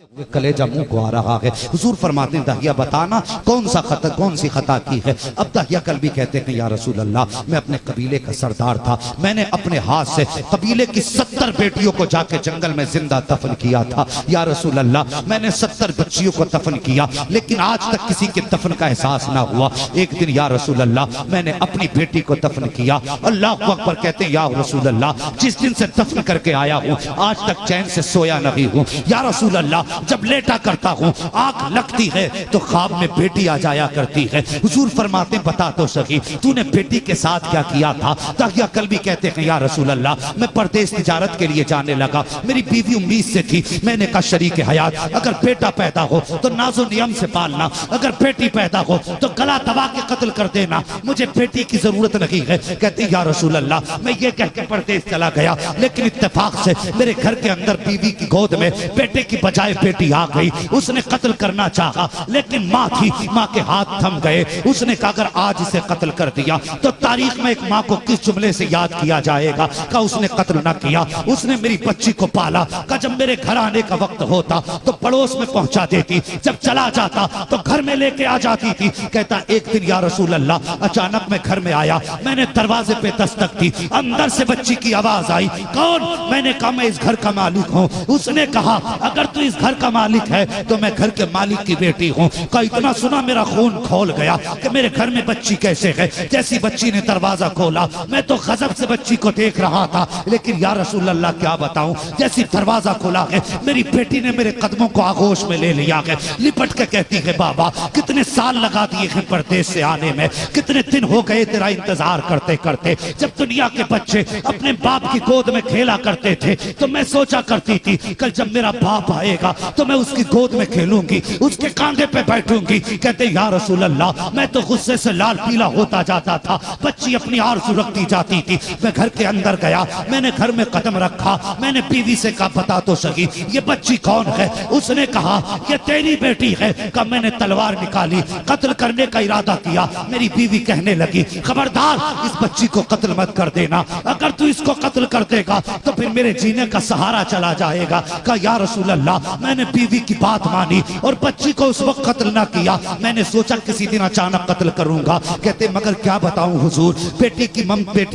कलेजा मुंह को आ रहा है। हुजूर फरमाते हैं दहिया बताना कौन सी खता की है। अब दहिया कल्बी कहते हैं या रसूल अल्लाह, मैं अपने कबीले का सरदार था, मैंने अपने हाथ से कबीले की 70 बेटियों को जाके जंगल में जिंदा दफन किया था। या रसूल अल्लाह, मैंने 70 बच्चियों को दफन किया, लेकिन आज तक किसी के दफन का एहसास ना हुआ। एक दिन या रसूल अल्लाह, मैंने अपनी बेटी को दफन किया। अल्लाह अकबर कहते हैं या रसूल अल्लाह, जिस दिन से दफन करके आया हूँ आज तक चैन से सोया नहीं हूँ। या रसूल अल्लाह, जब लेटा करता हूँ आंख लगती है तो ख्वाब में बेटी आ जाया करती है। हुजूर फरमाते बता तो सही तूने बेटी के साथ क्या किया था। दहिया कल्बी कहते हैं या रसूल अल्लाह, मैं परदेश तिजारत के लिए जाने लगा, मेरी बीवी उम्मीद से थी, मैंने कहा शरीक हयात अगर बेटा पैदा हो तो नाजो नियम से पालना, अगर बेटी पैदा हो तो गला दबा के कत्ल कर देना, मुझे बेटी की जरूरत नहीं है। कहते या रसूल अल्लाह, मैं ये कह के परदेश चला गया, लेकिन इत्तेफाक से मेरे घर के अंदर बीवी की गोद में बेटे की बजाय बेटी आ गई। उसने कत्ल करना चाहा, लेकिन माँ थी, माँ के हाथ थम गए। उसने कहा अगर आज इसे कत्ल कर दिया तो तारीख में एक माँ को किस जुमले से याद किया जाएगा। कहा उसने कत्ल ना किया, उसने मेरी बच्ची को पाला। कहा जब मेरे घर आने का वक्त होता तो पड़ोस में पहुंचा देती, जब चला जाता तो घर में लेके आ जाती थी। कहता एक दिन या रसूल अल्लाह, अचानक मैं घर में आया, मैंने दरवाजे पे दस्तक दी, अंदर से बच्ची की आवाज आई, कौन? मैंने कहा मैं इस घर का मालिक हूँ। उसने कहा अगर तू इस घर का मालिक है तो मैं घर के मालिक की बेटी हूँ। का इतना सुना मेरा खून खोल गया कि मेरे घर में बच्ची कैसे है। जैसी बच्ची ने दरवाजा खोला मैं तो गजब से बच्ची को देख रहा था, लेकिन या रसूल अल्लाह क्या बताऊं, जैसी दरवाजा खोला है मेरी बेटी ने मेरे कदमों को आगोश में ले लिया है। लिपट के कहती है बाबा कितने साल लगा दिए हैं परदेश से आने में, कितने दिन हो गए तेरा इंतजार करते करते। जब दुनिया के बच्चे अपने बाप की गोद में खेला करते थे तो मैं सोचा करती थी कल जब मेरा बाप आएगा तो मैं उसकी गोद में खेलूंगी, उसके कांधे पे बैठूंगी। कहते या रसूल अल्लाह, मैं तो गुस्से से लाल पीला होता जाता था, बच्ची अपनी आरज़ू रखती जाती थी। मैं घर के अंदर गया, मैंने घर में कदम रखा, मैंने बीवी से कहा बता तो सही ये बच्ची कौन है। उसने कहा ये तेरी बेटी है। कहा मैंने तलवार निकाली, कत्ल करने का इरादा किया। मेरी बीवी कहने लगी खबरदार इस बच्ची को कत्ल मत कर देना, अगर तू इसको कत्ल कर देगा तो फिर मेरे जीने का सहारा चला जाएगा। कहा या रसूल अल्लाह, मैंने बीवी की बात मानी और बच्ची को उस वक्त कत्ल ना किया, मैंने सोचा किसी दिन अचानक कत्ल करूंगा। कहते मगर क्या बताऊं हुजूर, बेटी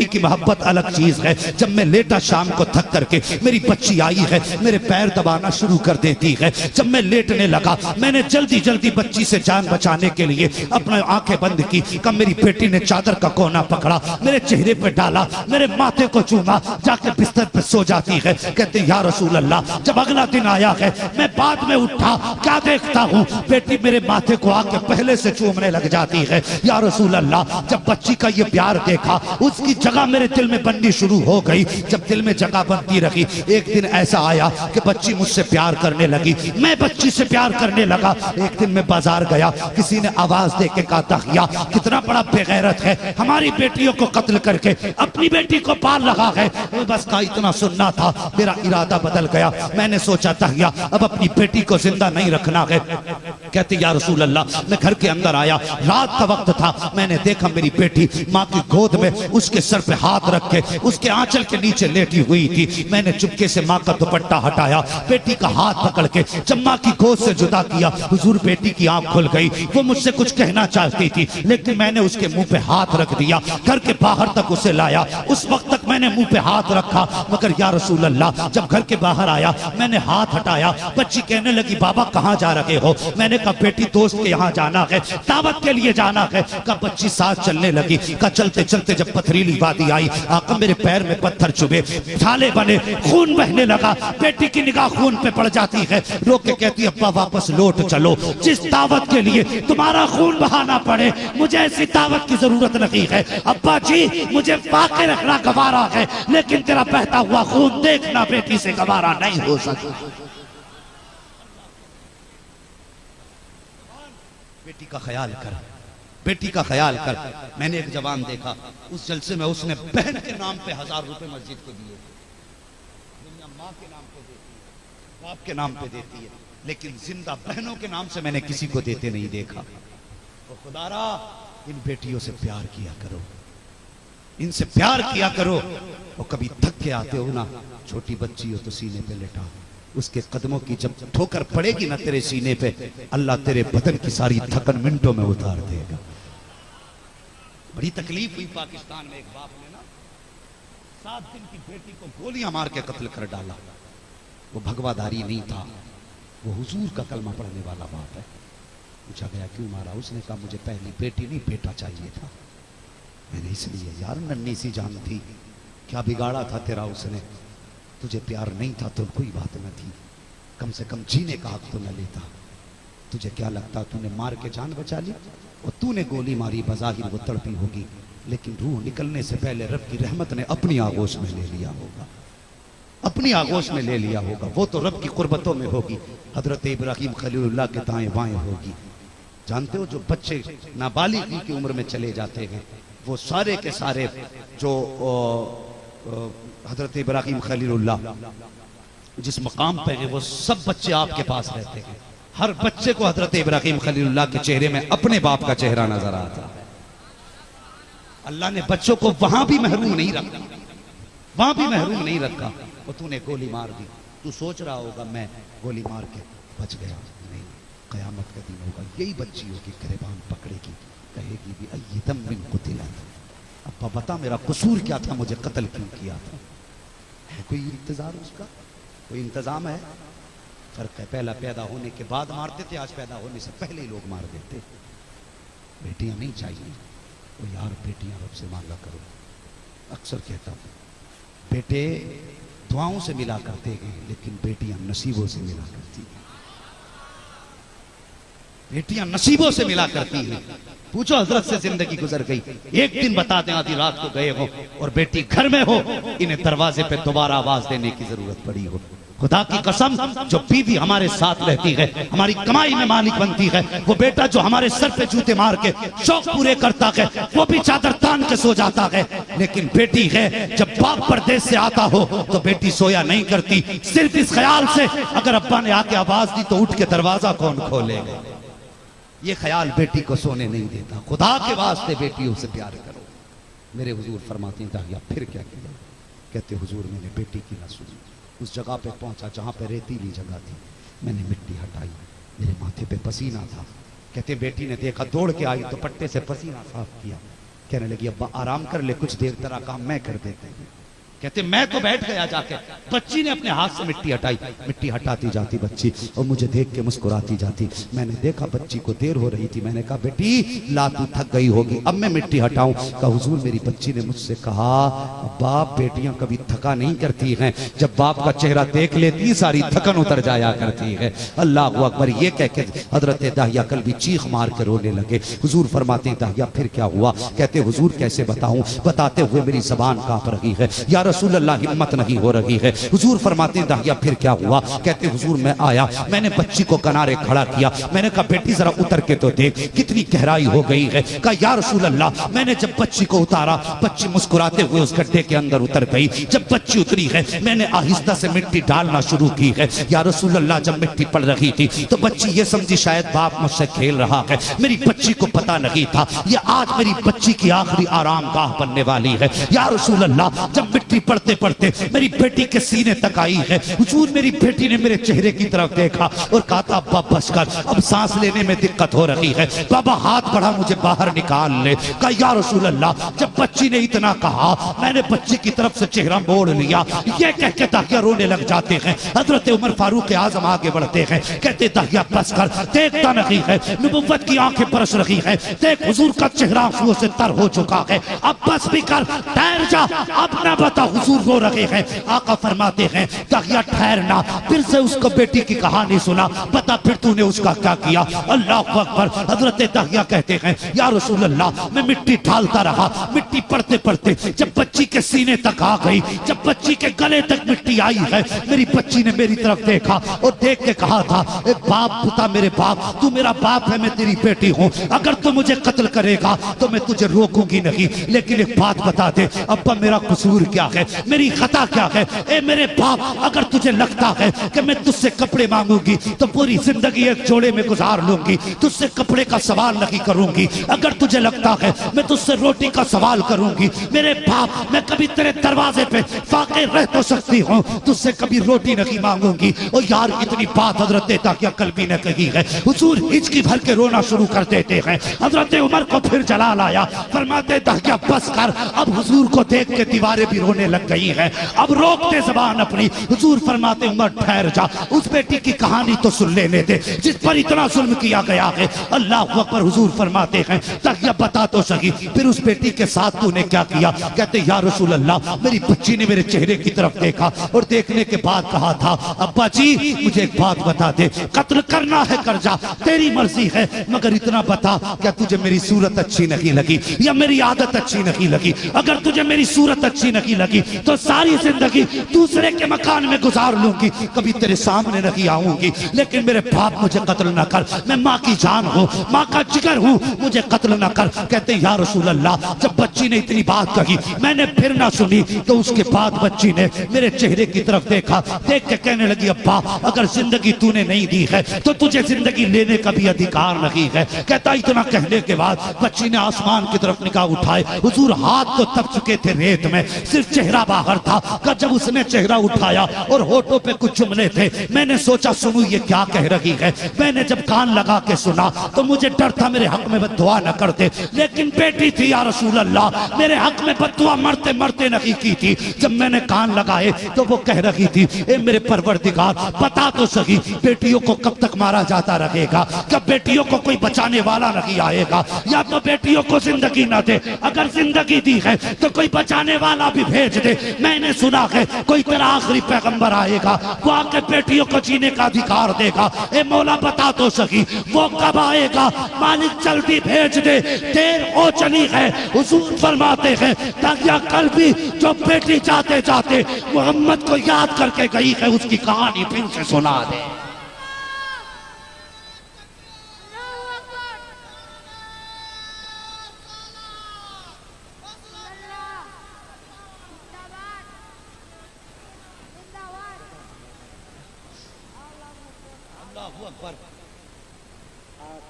की मोहब्बत अलग चीज है। जब मैं लेटा शाम को थक करके मेरी बच्ची आई है, मेरे पैर दबाना शुरू कर देती है। जब मैं लेटने लगा मैंने जल्दी जल्दी बच्ची से जान बचाने के लिए अपनी आंखें बंद की। कब मेरी बेटी ने चादर का कोना पकड़ा, मेरे चेहरे पे डाला, मेरे माथे को चूमा, जाके बिस्तर पे सो जाती है। कहते या रसूल अल्लाह, जब अगला दिन आया है मैं बाद में उठा, क्या देखता हूँ बेटी मेरे माथे को आके पहले से चूमने लग जाती है। या रसूल अल्लाह, जब बच्ची का ये प्यार देखा उसकी जगह मेरे दिल में बननी शुरू हो गई। जब दिल में जगह बनती रही, एक दिन ऐसा आया कि बच्ची मुझसे प्यार करने लगी, मैं बच्ची से प्यार करने लगा। एक दिन मैं बाजार गया, किसी ने आवाज दे के कहा दहिया कितना बड़ा बेगैरत है, हमारी बेटियों को कत्ल करके अपनी बेटी को पाल रहा है। बस का इतना सुनना था, मेरा इरादा बदल गया। मैंने सोचा दहिया अब अपनी बेटी को जिंदा नहीं रखना है। कहते या रसूल अल्लाह, मैं घर के अंदर आया, रात का वक्त था, मैंने देखा मेरी बेटी माँ की गोद में उसके सर पे हाथ रख के उसके आंचल के नीचे लेटी हुई थी। मैंने चुपके से माँ का दुपट्टा हटाया, बेटी का हाथ पकड़ के जब माँ की गोद से जुदा किया, हुजूर बेटी की आंख खुल गई। वो मुझसे कुछ कहना चाहती थी, लेकिन मैंने उसके मुंह पे हाथ रख दिया, घर के बाहर तक उसे लाया। उस वक्त तक मैंने मुंह पे हाथ रखा, मगर या रसूल अल्लाह, जब घर के बाहर आया मैंने हाथ हटाया, बच्ची कहने लगी बाबा कहाँ जा रहे हो। मैंने कहा बेटी दोस्त के यहाँ जाना है, दावत के लिए जाना है। कहा बच्ची साथ चलने लगी। कहा चलते चलते जब पथरीली वादी आई, आका मेरे पैर में पत्थर चुभे, छाले बने, खून बहने लगा। बेटी की निगाह खून पे पड़ जाती है, रो के कहती अब्बा वापस लौट चलो, जिस दावत के लिए तुम्हारा खून बहाना पड़े मुझे ऐसी दावत की जरूरत नहीं है। अब्बा जी मुझे वाकई रखना गवारा है, लेकिन तेरा बहता हुआ खून देखना बेटी से गवारा नहीं हो सकता। बेटी का ख्याल कर, बेटी का ख्याल कर। मैंने एक जवान देखा, उस जलसे में उसने बहन के नाम पे 1000 रुपए मस्जिद को दिए। दुनिया माँ के नाम पे देती है, बाप के नाम पे देती है, लेकिन जिंदा बहनों के नाम से मैंने किसी को देते नहीं देखा। तो खुदारा इन बेटियों से प्यार किया करो, इनसे प्यार किया करो। और कभी थक के आते हो ना, छोटी बच्ची हो तो सीने पे लेटा, उसके कदमों की जब ठोकर पड़ेगी ना तेरे सीने पे, अल्लाह तेरे बदन की सारी थकन मिनटों में उतार देगा। बड़ी तकलीफ हुई पाकिस्तान में, एक बाप ने ना 7 दिन की बेटी को गोलियां मार के कत्ल कर डाला। वो भगवादारी नहीं था, वो हुजूर का कलमा पढ़ने वाला बाप है। पूछा गया क्यों मारा? उसने कहा मुझे पहली बेटी नहीं बेटा चाहिए था। मैंने इसलिए, यार नन्ही सी जान थी, क्या बिगाड़ा था तेरा उसने? तुझे प्यार नहीं था तो कोई बात न थी, कम से कम जीने का हक तो न लेता। तुझे क्या लगता तूने मार के जान बचा ली? और तूने गोली मारी, बज़ाहिर वो तड़पी होगी, लेकिन रूह निकलने से पहले रब की रहमत ने अपनी आगोश में ले लिया होगा, अपनी आगोश में ले लिया होगा। वो तो रब की कुर्बतों में होगी, हजरत इब्राहिम खलीलुल्लाह के दाएं बाएं होगी। जानते हो जो बच्चे नाबालिग की उम्र में चले जाते हैं, वो सारे के सारे जो हजरत इब्राहिम खलीलुल्लाह जिस मकाम पे हैं, वो सब बच्चे आपके पास रहते हैं। हर बच्चे को हजरत इब्राहिम खलीलुल्लाह के चेहरे में अपने बाप का चेहरा नजर आता है। अल्लाह ने बच्चों को वहां भी महरूम नहीं रखा, वहां भी महरूम नहीं रखा। और तूने गोली मार दी। तू सोच रहा होगा मैं गोली मार के बच गया, नहीं, कयामत का दिन होगा, यही बच्ची होगी गिरबान पकड़ेगी, कहेगी भी अय्यतम मिन कुतिलत, अब्बा बता मेरा कसूर क्या था, मुझे कत्ल क्यों किया था? है कोई इंतजार उसका? कोई इंतजाम है? फर्क है, पहला पैदा होने के बाद मारते थे, आज पैदा होने से पहले ही लोग मार देते। बेटियां नहीं चाहिए तो यार बेटियां रब से मांगा करो। अक्सर कहता हूं बेटे दुआओं से मिला करते हैं, लेकिन बेटियां नसीबों से मिला करती हैं। बेटियां नसीबों से मिला करती हैं। पूछो हजरत से जिंदगी गुजर गई, एक दिन बता दें आधी रात को गए हो और बेटी घर में हो, इन्हें दरवाजे पे दोबारा आवाज देने की जरूरत पड़ी हो। खुदा की कसम, जो बीवी हमारे साथ रहती है, हमारी कमाई में मालिक बनती है, वो बेटा जो हमारे सर पे जूते मार के शौक पूरे करता है, वो भी चादर तान के सो जाता है। लेकिन बेटी है, जब बाप परदेश से आता हो तो बेटी सोया नहीं करती, सिर्फ इस ख्याल से अगर अब्बा ने आके आवाज दी तो उठ के दरवाजा कौन खोलेगा। ये ख्याल बेटी को सोने नहीं देता। खुदा के वास्ते बेटियों से प्यार करो। मेरे हुजूर फरमाते हैं दाहिया फिर क्या किया? कहते हुजूर मैंने बेटी की ना सुनी, उस जगह पे पहुंचा जहां पे रेतीली जगह थी, मैंने मिट्टी हटाई, मेरे माथे पे पसीना था। कहते बेटी ने देखा, दौड़ के आई, तो पट्टे से पसीना साफ किया। कहने लगी अब्बा आराम कर ले, कुछ देर तेरा काम मैं कर देते हैं। कहते मैं तो बैठ गया जाके। बच्ची ने अपने हाथ से मिट्टी हटाई, मिट्टी हटाती जाती बच्ची और मुझे देख के मुस्कुराती जाती। मैंने देखा बच्ची को देर हो रही थी, मैंने कहा बेटी ला तू थक गई होगी, अब मैं मिट्टी हटाऊं। कहा हुजूर मेरी बच्ची ने मुझसे कहा बाप बेटियां कभी थका नहीं करती हैं, जब बाप का चेहरा देख लेती सारी थकन उतर जाया करती है। अल्लाह अकबर। ये कह के हजरत दाहिया कल भी चीख मार के रोने लगे। हुजूर फरमाते दाहिया फिर क्या हुआ? कहते हुजूर कैसे बताऊं, बताते हुए मेरी जबान कांप रही है, या रसूल अल्लाह हिम्मत नहीं हो रही है। हुजूर फरमाते हैं दाहिया फिर क्या हुआ? कहते हुजूर मैं आया, मैंने बच्ची को किनारे खड़ा किया, मैंने कहा बेटी जरा उतर के तो देख कितनी गहराई हो गई है। कहा या रसूल अल्लाह, मैंने जब बच्ची को उतारा, बच्ची मुस्कुराते हुए उस गड्ढे के अंदर उतर गई। जब बच्ची उतरी है, मैंने आहिस्ता से मिट्टी डालना शुरू की है। या रसूल अल्लाह, जब मिट्टी पड़ रही थी तो बच्ची ये समझी शायद बाप मुझसे खेल रहा है। मेरी बच्ची को पता नहीं था ये आज मेरी बच्ची की आखिरी आराम गाह बनने वाली है। या रसूल अल्लाह, जब मिट्टी पड़ते पड़ते मेरी बेटी के सीने तक आई है, हुजूर मेरी बेटी ने मेरे चेहरे की तरफ देखा और कहा था अब्बा बस कर, अब सांस लेने में दिक्कत हो रही है, बाबा हाथ बढ़ा मुझे बाहर निकाल ले। कहा या रसूल अल्लाह, जब बच्ची ने इतना कहा मैंने बच्ची की तरफ से चेहरा मोड़ लिया। ये कह के दाहिया रोने लग जाते हैं। हजरत उमर फारूक आजम आगे बढ़ते हैं, कहते दाहिया बस कर, देखता नहीं है, नबुव्वत की आंखें बरस रही है, देख हुजूर का चेहरा आंसुओं से तर हो चुका है, अब बस भी कर, ठहर जा, अब ना बता हुजूर रो रहे हैं। आका फरमाते हैं दाहिया ठहरना, फिर से उसको बेटी की कहानी सुना, बता फिर तूने उसका क्या किया। अल्लाह अकबर। हजरत दाहिया कहते हैं या रसूल अल्लाह, मैं मिट्टी डालता रहा, मिट्टी पड़ते पड़ते जब बच्ची के सीने तक आ गई, जब बच्ची के गले तक मिट्टी आई है, मेरी बच्ची ने मेरी तरफ देखा और देख के कहा था ए बाप पुता मेरे बाप, तू मेरा बाप है, मैं तेरी बेटी हूँ, अगर तू मुझे कत्ल करेगा तो मैं तुझे रोकूंगी नहीं, लेकिन एक बात बता दे अब्बा मेरा कसूर क्या है, मेरी खता क्या है। ए मेरे बाप, अगर तुझे लगता है कि मैं तुझसे कपड़े मांगूंगी तो पूरी जिंदगी एक जोड़े में गुजार लूंगी, तुझसे कपड़े का सवाल नहीं करूंगी। अगर तुझे लगता है मैं तुझसे रोटी का सवाल करूंगी, मेरे बाप मैं कभी तेरे दरवाजे पे फाके रह तो सकती हूँ, तुझसे कभी रोटी नहीं मांगूंगी। और यार इतनी बात हजरत ताहिया कल्बी ने कही है, हुजूर हिचकी भर के रोना शुरू कर देते हैं। हजरत उमर को फिर जलाल आया, फरमाते ताहिया बस कर। अब हुजूर को देख के दीवारें भी रोने लग गई हैं, अब रोकते जबान अपनी। हुजूर फरमाते उमर ठहर जा, उस बेटी की कहानी तो सुन लेने दे जिस पर इतना जुल्म किया गया है। अल्लाह अकबर। हुजूर फरमाते हैं ताहिया बता तो सही, फिर उस बेटी के साथ तूने क्या किया। कहते या रसूल अल्लाह, मेरी बच्ची ने मेरे चेहरे की तरफ देखा और देखने के बाद कहा था अब्बा जी मुझे एक बात बता दे, कत्ल करना है कर जा, तेरी मर्जी है, मगर इतना बता क्या तुझे मेरी सूरत अच्छी नहीं लगी या मेरी आदत अच्छी नहीं लगी। अगर तुझे मेरी सूरत अच्छी नहीं लगी तो सारी जिंदगी दूसरे के मकान में गुजार लूंगी, कभी तेरे सामने नहीं आऊंगी। लेकिन मेरे बाप मुझे कत्ल ना कर, मैं माँ की जान हूँ, माँ का जिगर हूँ, मुझे कत्ल ना कर। कहते या रसूल अल्लाह, जब बच्ची ने इतनी बात कही मैंने फिर ना सुनी, तो उसके बाद बच्ची ने मेरे चेहरे की तरफ देखा, देख के कहने लगी अब्बा अगर जिंदगी तूने नहीं दी है तो तुझे जिंदगी लेने का भी अधिकार नहीं है। कहता इतना कहने के बाद बच्ची ने आसमान की तरफ निगाह उठाए, हुजूर हाथ तो तप चुके थे रेत में, सिर्फ चेहरा बाहर था। जब उसने चेहरा उठाया और होठों पे कुछ जुमले थे, मैंने सोचा सुनू ये क्या कह रही है। मैंने जब कान लगा के सुना तो मुझे डर था मेरे हक में बद्दुआ न कर दे, लेकिन बेटी थी या रसूल अल्लाह, मेरे हक में बद्दुआ मरते मरते नहीं की थी। जब मैंने कान लगाए तो वो कह रही थी ए मेरे परवरदिगार बता तो सही, बेटियों को कब तक मारा जाता रहेगा, कब बेटियों को कोई बचाने वाला नहीं आएगा, या तो बेटियों को जिंदगी न दे, अगर जिंदगी दी है तो कोई बचाने वाला भी भेज दे। मैंने सुना है कोई तेरा आखिरी पैगंबर आएगा, वो आके बेटियों को जीने का अधिकार देगा। ए मौला बता तो सही वो कब आएगा, मालिक जल्दी भेज दे, देर हो चली है। हुजूर फरमाते हैं ताहिया कल्बी जो बेटी जाते जाते मोहम्मद को याद करके गई है, उसकी कहानी फिर से सुना दे।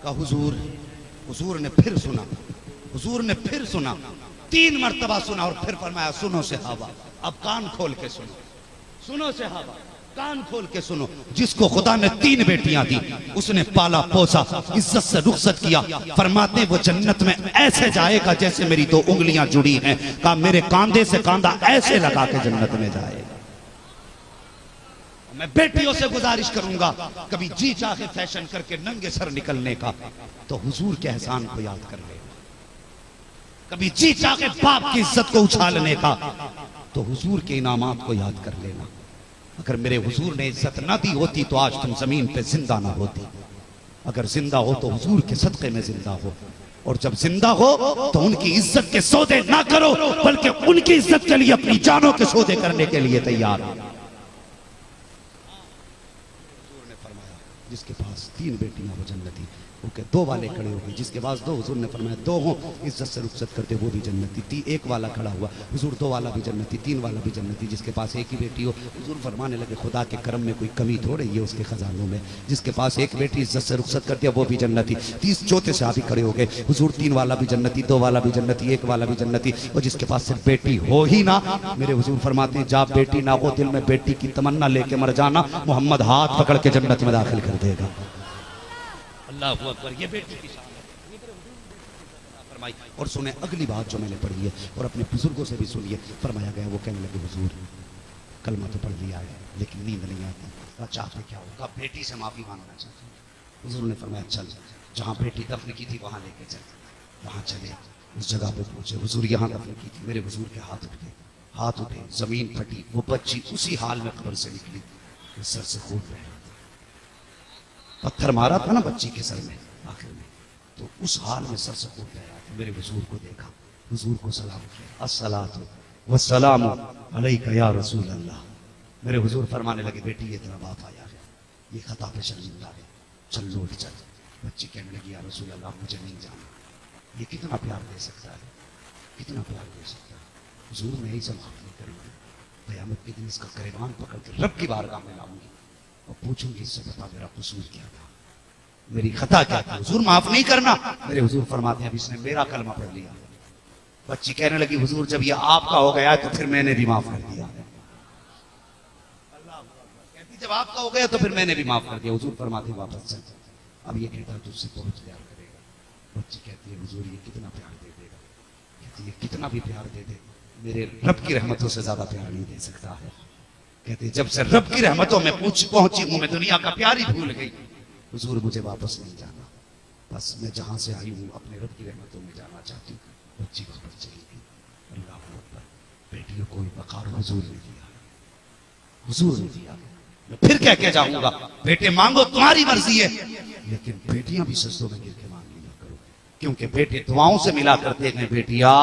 का हुजूर ने फिर सुना, हुजूर ने फिर सुना, 3 मरतबा सुना और फिर फरमाया सुनो सहाबा, अब कान खोल के सुनो, सुनो सहाबा कान खोल के सुनो। जिसको खुदा ने 3 बेटियां दी, उसने पाला पोसा, इज्जत से रुखसत किया, फरमाते वो जन्नत में ऐसे जाएगा जैसे मेरी 2 उंगलियां जुड़ी हैं। कहा मेरे कांधे से कांधा ऐसे लगा के जन्नत में जाएगा। मैं बेटियों से गुजारिश करूंगा कभी जी चाहे फैशन करके नंगे सर निकलने का, तो हुजूर के एहसान को याद कर लेना। कभी जी चाहे बाप की इज्जत को उछालने का, तो हुजूर के इनामात को याद कर लेना। अगर मेरे हुजूर ने इज्जत ना दी होती तो आज तुम जमीन पे जिंदा ना होती। अगर जिंदा हो तो हुजूर के सदके में जिंदा हो, और जब जिंदा हो तो उनकी इज्जत के सौदे ना करो, बल्कि उनकी इज्जत के लिए अपनी जानों के सौदे करने के लिए तैयार हो। जिसके पास 3 बेटियां हो जन्नती, ओके 2 वाले खड़े हो गए, जिसके पास 2, हुजूर ने फरमाया 2 हो इज्जत से रुखसत करते वो भी जन्नती। 1 वाला खड़ा हुआ, हुजूर 2 वाला भी जन्नती, 3 वाला भी जन्नती। जिसके पास 1 ही बेटी हो, हुजूर फरमाने लगे खुदा के करम में कोई कमी थोड़ी है उसके खजानों में, जिसके पास 1 बेटी इज्जत से रुखसत करती है वो भी जन्नती। 30 चौथे साहबी खड़े हो गए, हुजूर 3 वाला भी जन्नती, 2 वाला भी जन्नती, 1 वाला भी जन्नती। और जिसके पास सिर्फ बेटी हो ही ना, मेरे हुजूर फरमाते हैं जा बेटी ना हो दिल में बेटी की तमन्ना लेके मर जाना, मोहम्मद हाथ पकड़ के जन्नत में दाखिल कर देगा। अल्लाह अकबर। ये बेटी की शान फरमाई। और सुने अगली बात जो मैंने पढ़ी है और अपने बुजुर्गों से भी सुनिए, फरमाया गया वो कहने लगे हुजूर कलमा तो पढ़ लिया है लेकिन नींद नहीं आती, चाहते क्या होगा, बेटी से माफी मांगना चाहते। हुजूर ने फरमाया चल जहाँ बेटी दफन की थी वहां लेके चल। वहां चले, उस जगह पे पहुंचे, हुजूर यहाँ दफन की थी। मेरे हुजूर के हाथ उठ गए, हाथ उठे, जमीन फटी, वो बच्ची उसी हाल में कब्र से निकली, सर से खून बह रहा था। पत्थर मारा था ना बच्ची के सर में आखिर में, तो उस हाल में सर से खून बह रहा था। मेरे हुजूर को देखा, हुजूर को सलाम किया, अस्सलातु वस्सलामु अलैका या रसूल अल्लाह। मेरे हुजूर फरमाने लगे बेटी ये तेरा बाप आया है, ये खता पे शर्मिंदा है, चल लौट चल। बच्ची कहने लगी या रसूल अल्लाह मुझे नहीं जाना। ये कितना प्यार दे सकता है, कितना प्यार दे सकता है। हुजूर मैं ही जवाब नहीं करूंगी, क़यामत के दिन इसका गिरबान पकड़ के रब की बारगाह में लाऊंगी और पूछूंगी इससे बता मेरा कसूर क्या था, मेरी खता क्या थी, हुजूर माफ नहीं करना। मेरे हुजूर फरमाते हैं अब इसने मेरा कलमा पढ़ लिया। बच्ची कहने लगी हुजूर जब ये आपका हो गया तो फिर मैंने भी माफ कर दिया। कहती जब आपका हो गया तो फिर मैंने भी माफ कर दिया। हुजूर फरमाते हैं वापस चल, अब ये कहता तुझसे बहुत प्यार करेगा। बच्ची कहती है हुजूर ये कितना प्यार दे देगा, कहती है कितना भी प्यार दे दे मेरे रब की रहमतों से ज्यादा प्यार नहीं दे सकता है। कहते जब से रब की रहमतों में पहुंची हूं मैं दुनिया का प्यार ही भूल गई। हुजूर मुझे वापस नहीं जाना, बस मैं जहां से आई हूं अपने रब की रहमतों में जाना चाहती हूँ। बच्ची वापस चली गई। अल्लाह अकबर, बेटियों को वकार हुजूर ने दिया, हुजूर ने दिया। मैं फिर कह के जाऊंगा बेटे मांगो तुम्हारी मर्जी है, लेकिन बेटियां भी सजदों में गिर के मांग लिया करो, क्योंकि बेटे दुआओं से मिला करते हैं। बेटियां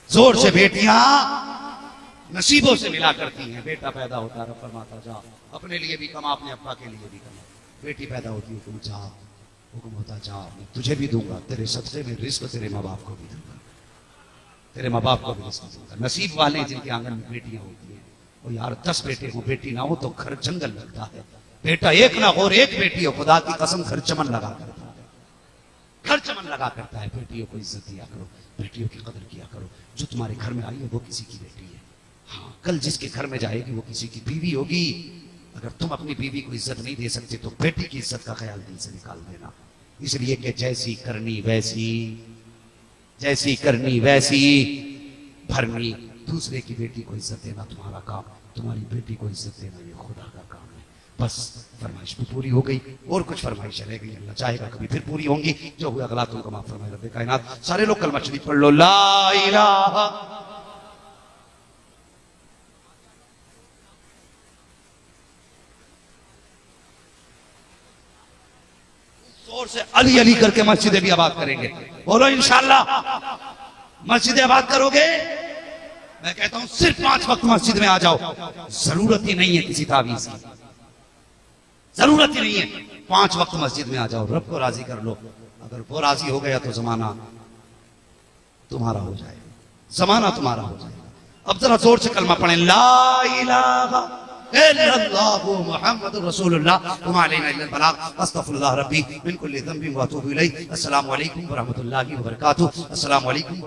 जोर से, बेटियां नसीबों से मिला करती हैं। बेटा पैदा होता है, फरमाता जा अपने लिए भी कमा, अपने अब्बा के लिए भी कमा। बेटी पैदा होती है, तुम जा, हुक्म होता जा मैं तुझे भी दूंगा, तेरे सदक़े में रिस्क तेरे माँ बाप को भी दूंगा, तेरे माँ बाप को भी रिस्क दूंगा। नसीब वाले जिनके आंगन में बेटियां होती हैं, वो यार 10 बेटे हो बेटी ना हो तो घर जंगल लगता है। बेटा एक ना हो और एक बेटी हो, खुदा की कसम घर चमन लगा करता है, घर चमन लगा करता है। बेटियों को इज्जत दिया करो, बेटियों की कदर किया करो। जो तुम्हारे घर में आई है वो किसी की बेटी है, हाँ कल जिसके घर में जाएगी वो किसी की बीवी होगी। अगर तुम अपनी बीवी को इज्जत नहीं दे सकते तो बेटी की इज्जत का ख्याल दिल से निकाल देना। इसलिए कि जैसी करनी वैसी, जैसी करनी वैसी भरनी। दूसरे की बेटी को इज्जत देना तुम्हारा काम, तुम्हारी बेटी को इज्जत देना ये खुदा का काम है। बस फरमाइश भी पूरी हो गई और कुछ फरमाइश रह गई, अल्लाह चाहेगा कभी फिर पूरी होंगी। जो हुआ गलत उनको माफ फरमाए रब्बे कायनात। सारे लोग कलमा शरीफ पढ़ लो, ला इलाहा। जोर से अली अली करके मस्जिदें भी आबाद करेंगे। बोलो इंशाअल्लाह मस्जिदें आबाद करोगे। मैं कहता हूं सिर्फ 5 वक्त मस्जिद में आ जाओ, जरूरत ही नहीं है किसी तावीज की, जरूरत ही नहीं है। 5 वक्त मस्जिद में आ जाओ, रब को राजी कर लो। अगर वो राजी हो गया तो जमाना तुम्हारा हो जाएगा, जमाना तुम्हारा हो जाएगा। अब जरा जोर से कलमा पढ़ें, ला इलाहा इल्लल्लाहु मुहम्मदुर रसूलुल्लाह व मा अलैना इल्लल बलाग अस्तगफिरुल्लाह रब्बी मिन कुल्ली ज़ंबिन व अतूबु इलैहि। अस्सलामु अलैकुम व रहमतुल्लाहि व बरकातुहू। अस्सलामु अलैकुम।